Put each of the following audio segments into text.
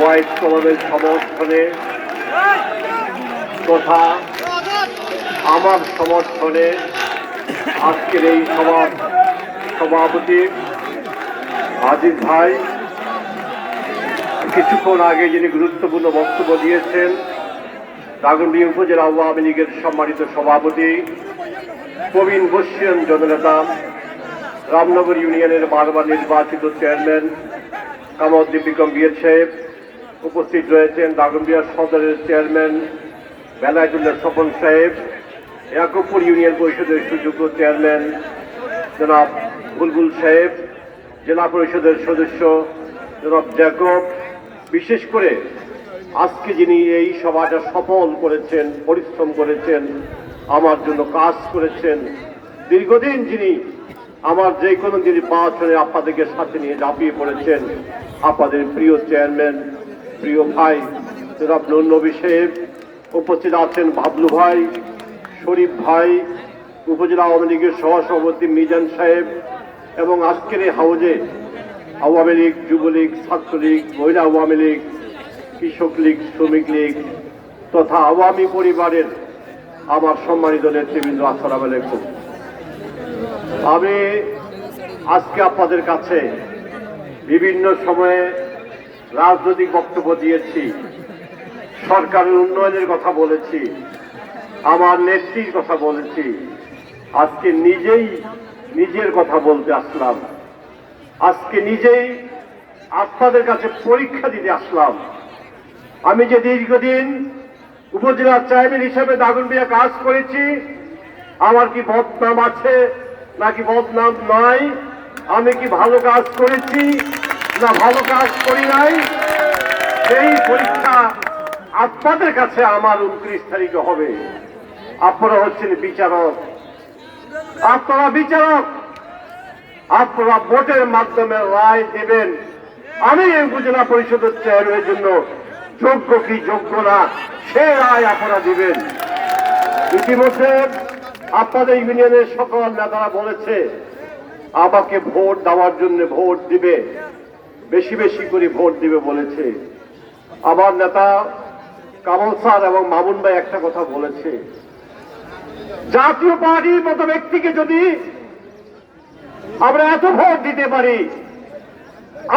White কলমের সমর্থনে তথা আমার সমর্থনে আজকের এই সভার সভাপতি আজিজ ভাই কিছুক্ষণ আগে যিনি গুরুত্বপূর্ণ বক্তব্য দিয়েছেন, দাগনভূঞা উপজেলা আওয়ামী লীগের সম্মানিত সভাপতি প্রবীণ বর্ষীয়ান জননেতা রামনগর ইউনিয়নের বারবার নির্বাচিত চেয়ারম্যান কামরুদ্দিন বিক্রম বিএড সাহেব উপস্থিত রয়েছেন, দাগনভূঞা সদরের চেয়ারম্যান বেলায়েতুল্লাহ স্বপন সাহেব, ইয়াকুবপুর ইউনিয়ন পরিষদের সুযোগ্য চেয়ারম্যান জনাব বুলবুল সাহেব, জেলা পরিষদের সদস্য জনাব জ্যাকব, বিশেষ করে আজকে যিনি এই সভাটা সফল করেছেন, পরিশ্রম করেছেন, আমার জন্য কাজ করেছেন, দীর্ঘদিন যিনি আমার যে কোনো নির্বাচনে আপনাদেরকে সাথে নিয়ে ঝাঁপিয়ে পড়েছেন, আপনাদের প্রিয় চেয়ারম্যান, প্রিয় ভাই জনাব নুর নবী সাহেব, উপস্থিত আছেন বাবলু ভাই, শরীফ ভাই, উপজেলা আওয়ামী লীগের সহসভাপতি মিজান সাহেব, এবং আজকের এই হাউজে আওয়ামী লীগ, যুবলীগ, ছাত্রলীগ, মহিলা আওয়ামী লীগ, কৃষক লীগ, শ্রমিক লীগ তথা আওয়ামী পরিবারের আমার সম্মানিত নেতৃবৃন্দ, আসসালামু আলাইকুম। আমি আজকে আপনাদের কাছে বিভিন্ন সময়ে রাজনৈতিক বক্তব্য দিয়েছি, সরকারের উন্নয়নের কথা বলেছি, আমার নেত্রীর কথা বলেছি, আজকে নিজের কথা বলতে আসলাম, আজকে নিজেই আপনাদের কাছে পরীক্ষা দিতে আসলাম। আমি যে দীর্ঘদিন উপজেলা চেয়ারম্যান হিসেবে দাগনভূঞা কাজ করেছি, আমার কি বদনাম আছে নাকি বদনাম নাই, আমি কি ভালো কাজ করেছি না ভালো কাজ করি নাই, সেই পরীক্ষা আপনাদের কাছে আমার 29 তারিখে হবে। আপনারা হচ্ছেন বিচারক, আপনারা বিচারক, আপনারা ভোটের মাধ্যমে রায় দেবেন আমি এই উপজেলা পরিষদের চেয়ারম্যানের জন্য যোগ্য কি যোগ্য না, সে রায় আপনারা দিবেন। ইতিমধ্যে আপনাদের ইউনিয়নের সকল নেতারা বলেছে আমাকে ভোট দেওয়ার জন্য ভোট দিবে, বেশি বেশি করে ভোট দিবে বলেছে। আমার নেতা কামাল স্যার এবং মামুন ভাই একটা কথা বলেছে, জাতীয় পার্টির মতো ব্যক্তিকে যদি আমরা এত ভোট দিতে পারি,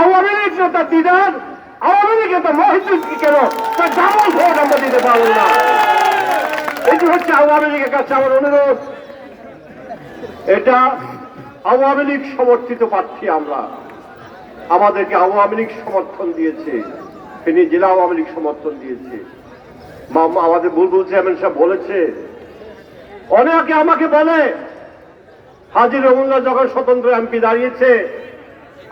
আওয়ামী লীগ নেতা দিদার, আওয়ামী লীগ নেতা মহিদুলকে কেন তার ডাবল ভোট আমরা দিতে পারবো না। এটি হচ্ছে আওয়ামী লীগের কাছে আমার অনুরোধ। এটা আওয়ামী লীগ সমর্থিত প্রার্থী, আমরা আমাদেরকে আওয়ামী লীগ সমর্থন দিয়েছে, তিনি জেলা আওয়ামী লীগ সমর্থন দিয়েছে। আমাদের বুলবুল চেয়ারম্যান সাহেব বলেছে, অনেকে আমাকে বলে হাজী রহমুল্লাহ যখন স্বতন্ত্র এমপি দাঁড়িয়েছে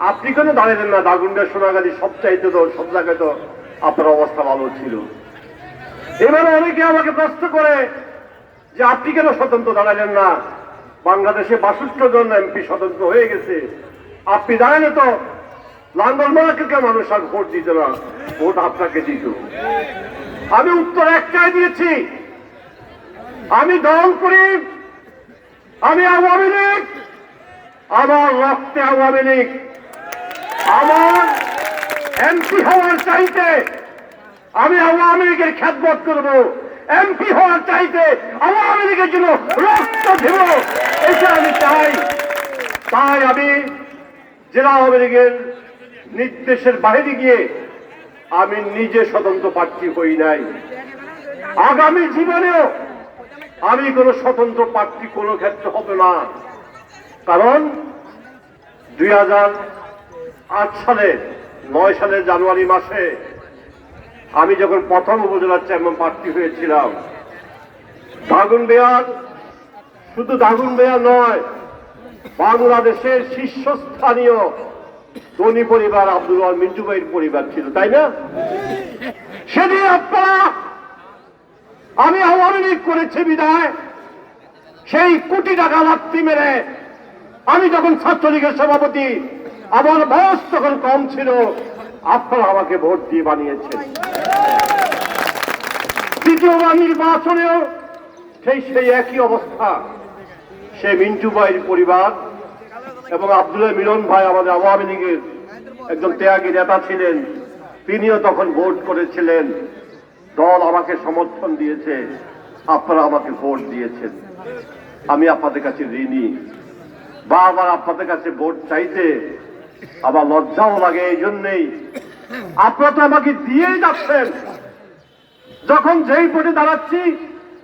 আপনি কেন দাঁড়ালেন না, দাগনভূঞা সোনাগাজী সবচাইতে তো সব জায়গায় তো আপনার অবস্থা ভালো ছিল। এবারে অনেকে আমাকে প্রশ্ন করে যে আপনি কেন স্বতন্ত্র দাঁড়ালেন না, বাংলাদেশে 62 জন এমপি স্বতন্ত্র হয়ে গেছে, আপনি দাঁড়ালে তো লাঙ্গলমার্কে মানুষ আর ভোট দিত না, ভোট আপনাকে দিত। আমি উত্তর একটাই দিয়েছি, আমি দল করি, আমি আওয়ামী লীগ, আমার রক্তে আওয়ামী লীগ, আমার এমপি হওয়ার চাইতে আমি আওয়ামী লীগের খেদমত করব, এমপি হওয়ার চাইতে আওয়ামী লীগের জন্য রক্ত দেব, এটা আমি চাই। তাই আমি জেলা আওয়ামী লীগের নির্দেশের বাইরে গিয়ে আমি নিজে স্বতন্ত্র প্রার্থী হই নাই, আগামী জীবনেও আমি কোনো স্বতন্ত্র প্রার্থী কোনো ক্ষেত্রে হবে না। কারণ 2008 সালে 9 সালের জানুয়ারি মাসে আমি যখন প্রথম উপজেলার চেয়ারম্যান প্রার্থী হয়েছিলাম, দাগনভূঞার, শুধু দাগনভূঞা নয়, বাংলাদেশের শীর্ষস্থানীয় ধনী পরিবার আব্দুল ওয়াহাব মিন্টু ভাইয়ের পরিবার ছিল, তাই না? সেদিন আপনারা আমি আওয়ামী লীগ করেছি বিদায় সেই কোটি টাকা লাথি মেরে, আমি যখন ছাত্রলীগের সভাপতি, আমার বয়স তখন কম ছিল, আপনারা আমাকে ভোট দিয়ে বানিয়েছেন। দ্বিতীয়বার নির্বাচনেও সেই একই অবস্থা, সেই মিন্টু ভাইয়ের পরিবার এবং আব্দুল মিলন ভাই আমাদের আওয়ামী লীগের একজন ত্যাগী নেতা ছিলেন, তিনিও তখন ভোট করেছিলেন, দল আমাকে সমর্থন দিয়েছে, আপনারা আমাকে ভোট দিয়েছেন। আমি আপনাদের কাছে ঋণী। বারবার আপনাদের কাছে ভোট চাইতে আমার লজ্জাও লাগে। এই জন্যেই আপনারা তো আমাকে দিয়েই যাচ্ছেন। যখন যেই ভোটে দাঁড়াচ্ছি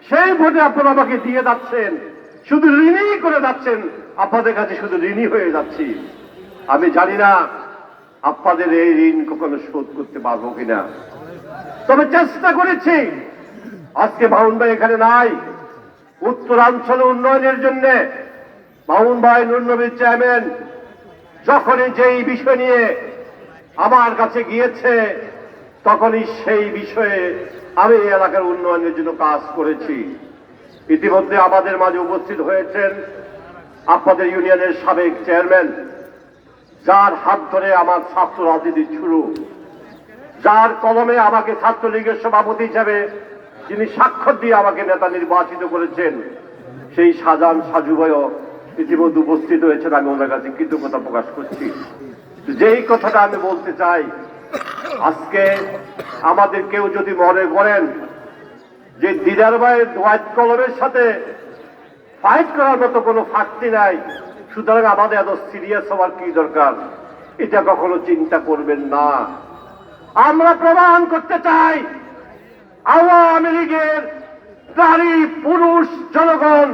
সেই ভোটে আপনারা আমাকে দিয়ে যাচ্ছেন, শুধু ঋণী করে যাচ্ছেন। আপনাদের কাছে শুধু ঋণী হয়ে যাচ্ছি। আমি জানি না আপনাদের এই ঋণ কখনো শোধ করতে পারবো কিনা, তবে চেষ্টা করেছি। আজকে মামুন ভাই এখানে নাই, উত্তরাঞ্চল উন্নয়নের জন্য মামুন ভাই নুরনবীর চেয়ারম্যান যখনই যেই বিষয় নিয়ে আমার কাছে গিয়েছে, তখনই সেই বিষয়ে আমি এই এলাকার উন্নয়নের জন্য কাজ করেছি। ইতিমধ্যে আমাদের মাঝে উপস্থিত হয়েছেন আপনাদের ইউনিয়নের সাবেক চেয়ারম্যান, যার হাত ধরে আমার ছাত্র রাজনীতি শুরু, যার কলমে আমাকে ছাত্রলীগের সভাপতি হিসাবে যিনি স্বাক্ষর দিয়ে আমাকে নেতা নির্বাচিত করেছেন, সেই শাহজাহান সাজু ভাইও ইতিমধ্যে উপস্থিত হয়েছেন। আমি ওনার কাছে কৃতজ্ঞতা প্রকাশ করছি। যেই কথাটা আমি বলতে চাই, আজকে আমাদের কেউ যদি মনে করেন যে দিদার ভাইয়ের হোয়াইট কলমের সাথে ফাইট করার মতো কোনো ফাঁকতি নাই, সুতরাং আমাদের এত সিরিয়াস হওয়ার কি দরকার, এটা কখনো চিন্তা করবেন না। আমরা প্রমাণ করতে চাই আওয়ামী লীগের নারী পুরুষ জনগণ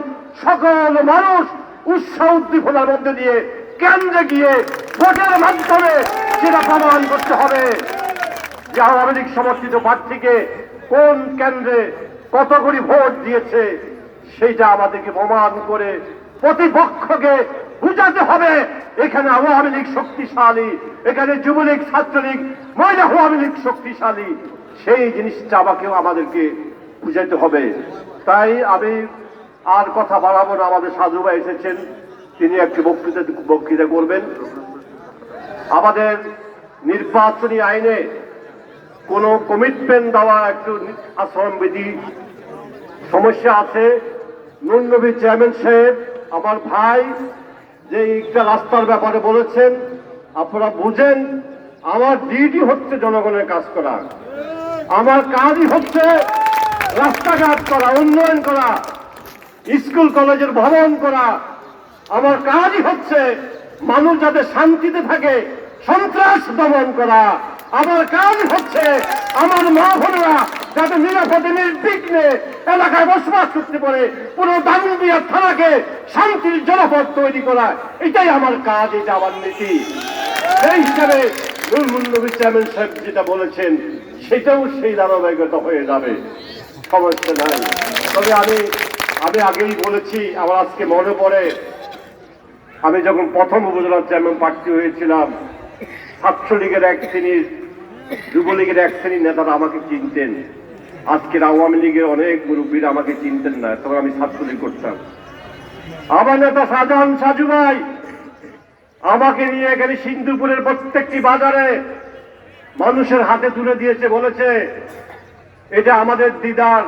সকল মানুষ উৎসাহ উদ্দীপনার মধ্যে দিয়ে কেন্দ্রে গিয়ে ভোটের মাধ্যমে সেটা প্রমাণ করতে হবে যে আওয়ামী লীগ সমর্থিত প্রার্থীকে কোন কেন্দ্রে কত করে ভোট দিয়েছে, সেইটা আমাদেরকে প্রমাণ করে প্রতিপক্ষকে বুঝাতে হবে এখানে আওয়ামী লীগ শক্তিশালী, এখানে যুবলীগ ছাত্রলীগ মহিলা আওয়ামী লীগ শক্তিশালী। সেই জিনিসটা আমাদেরকে বুঝাইতে হবে। তাই আমি আর কথা বাড়াবো না। আমাদের সাধু ভাই এসেছেন, তিনি একটি বক্তৃতা করবেন। আমাদের নির্বাচনী আইনে কোন কমিটমেন্ট দেওয়া একটু আচরণবিধি সমস্যা আছে। নুরনবী চেয়ারম্যান সাহেব আমার ভাই যে একটা রাস্তার ব্যাপারে বলেছেন, আপনারা বুঝেন আমার ডিউটি হচ্ছে জনগণের কাজ করা, আমার কাজই হচ্ছে রাস্তাঘাট করা, উন্নয়ন করা, স্কুল কলেজের ভবন করা। আমার কাজই হচ্ছে মানুষ যাতে শান্তিতে থাকে সন্ত্রাস দমন করা। আমার কাজ হচ্ছে আমার মা বোনেরা যাতে নিরাপদে নির্বিঘ্নে এলাকায় বসবাস করতে পারে, পুরো দাঙ্গুবিয়া থানাকে শান্তির জনপদ তৈরি করা। এটাই আমার কাজ, এটা আমার নীতি। সেই হিসাবে নুরনবী চেয়ারম্যান সাহেব যেটা বলেছেন সেটাও সেই ধারাবাহিকতা হয়ে যাবে, সমস্যা নাই। তবে আমি আগেই বলেছি, আমার আজকে মনে পড়ে আমি যখন প্রথম উপজেলা চেয়ারম্যান প্রার্থী হয়েছিলাম, ছাত্রলীগের এক শ্রেণীর যুবলীগের এক শ্রেণীর নেতারা আমাকে চিনতেন। আজকের আওয়ামী লীগের অনেক মুরব্বীরা আমাকে চিনতেন না, তবে আমি ছাত্রলীগ করতাম। আমার নেতা শাহজাহান সাজু ভাই আমাকে নিয়ে এখানে সিন্ধুপুরের প্রত্যেকটি বাজারে মানুষের হাতে তুলে দিয়েছে, বলেছে এটা আমাদের দিদার,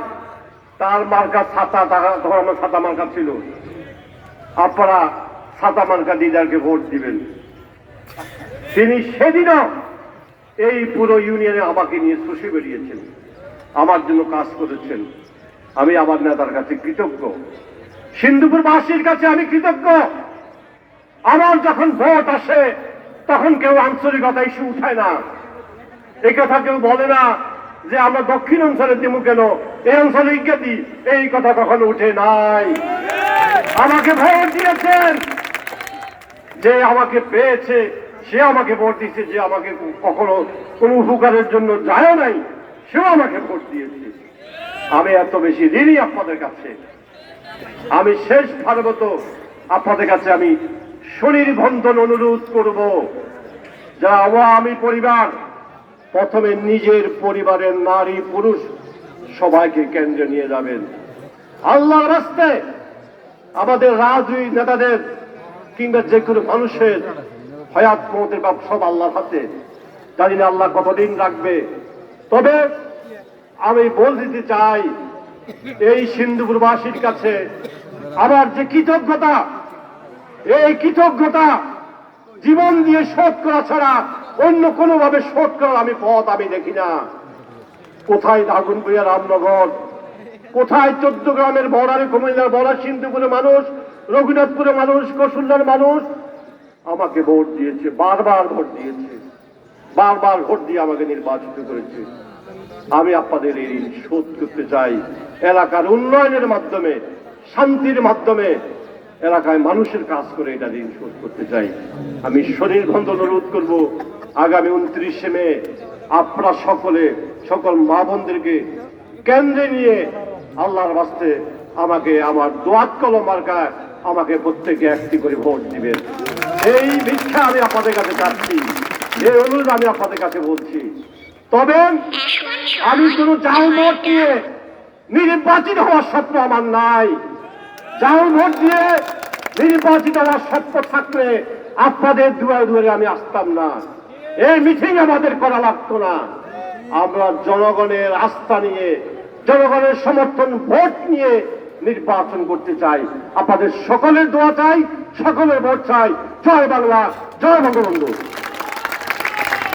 তার মার্কা ছাতা, তখন আমার ছাতা মার্কা ছিল, আপনারা ছাতা মার্কা দিদারকে ভোট দিবেন। তিনি সেদিনও এই পুরো ইউনিয়নে আমাকে নিয়ে চষে বেরিয়েছেন, আমার জন্য কাজ করেছেন। আমি আমার নেতার কাছে কৃতজ্ঞ, সিন্ধুপুরবাসীর কাছে আমি কৃতজ্ঞ। আমার যখন ভোট আসে তখন কেউ আঞ্চলিকতা ইস্যু উঠায় না, এই কথা কেউ বলে না যে আমরা দক্ষিণ অঞ্চলে দিব কেন, এই অঞ্চলে ইজ্ঞাতি, এই কথা কখনো উঠে নাই। আমাকে ভোট দিয়েছেন, যে আমাকে পেয়েছে সে আমাকে ভোট দিয়েছে, যে আমাকে কখনো কোনো উপকারের জন্য যায় নাই সেও আমাকে ভোট দিয়েছে। আমি এত বেশি ঋণী আপনাদের কাছে। আমি শেষবারের মতো আপনাদের কাছে আমি সুনির্বন্ধন অনুরোধ করব, যারা আওয়ামী পরিবার প্রথমে নিজের পরিবারের নারী পুরুষ সবাইকে কেন্দ্রে নিয়ে যাবেন। আল্লাহর রাস্তায় আমাদের রাজনৈতিক নেতাদের কিংবা যে কোনো মানুষের হায়াত মৌতের বা সব আল্লাহর হাতে, জানি না আল্লাহ কতদিন রাখবে। তবে আমি বলতে চাই এই সিন্ধুপুরবাসীর কাছে আমার যে কৃতজ্ঞতা, এই কৃতজ্ঞতা জীবন দিয়ে শোধ করা ছাড়া অন্য কোনোভাবে শোধ করার আমি পথ আমি দেখি না। কোথায় দাগনভূঞা রামনগর, কোথায় 14 গ্রামের বর্ডারে, কুমিল্লার বর্ডার, সিন্ধুপুরের মানুষ, রঘুনাথপুরের মানুষ, কসুল্লার মানুষ আমাকে ভোট দিয়েছে, বারবার ভোট দিয়েছে, বারবার ভোট দিয়ে আমাকে নির্বাচিত করেছে। আমি আপনাদের এই ঋণ শোধ করতে চাই এলাকার উন্নয়নের মাধ্যমে, শান্তির মাধ্যমে, এলাকায় মানুষের কাজ করে এটা ঋণ শোধ করতে চাই। আমি স্বনির্বন্ধ অনুরোধ করব, আগামী 29শে মে আপনারা সকল মা বোনদেরকে কেন্দ্রে নিয়ে আল্লাহর বাস্তে আমাকে আমার দোয়াত কলম মার্কায় আমাকে প্রত্যেকে একটি করে ভোট দিবেন। এই ভিক্ষা আমি আপনাদের কাছে চাচ্ছি, এই অনুরোধ আমি আপনাদের কাছে বলছি। তবে আমি কোনো জাল ভোট দিয়ে নির্বাচিত হওয়ার স্বপ্ন আমার নাই। জাল ভোট দিয়ে নির্বাচিত হওয়ার স্বপ্ন থাকলে আপনাদের দুয়ারে দুয়ারে আমি আসতাম না, এই মিটিং আমাদের করা লাগতো না। আমরা জনগণের আস্থা নিয়ে, জনগণের সমর্থন ভোট নিয়ে নির্বাচন করতে চাই। আপনাদের সকলের দোয়া চাই, সকলের ভোট চাই। জয় বাংলা, জয় বঙ্গবন্ধু।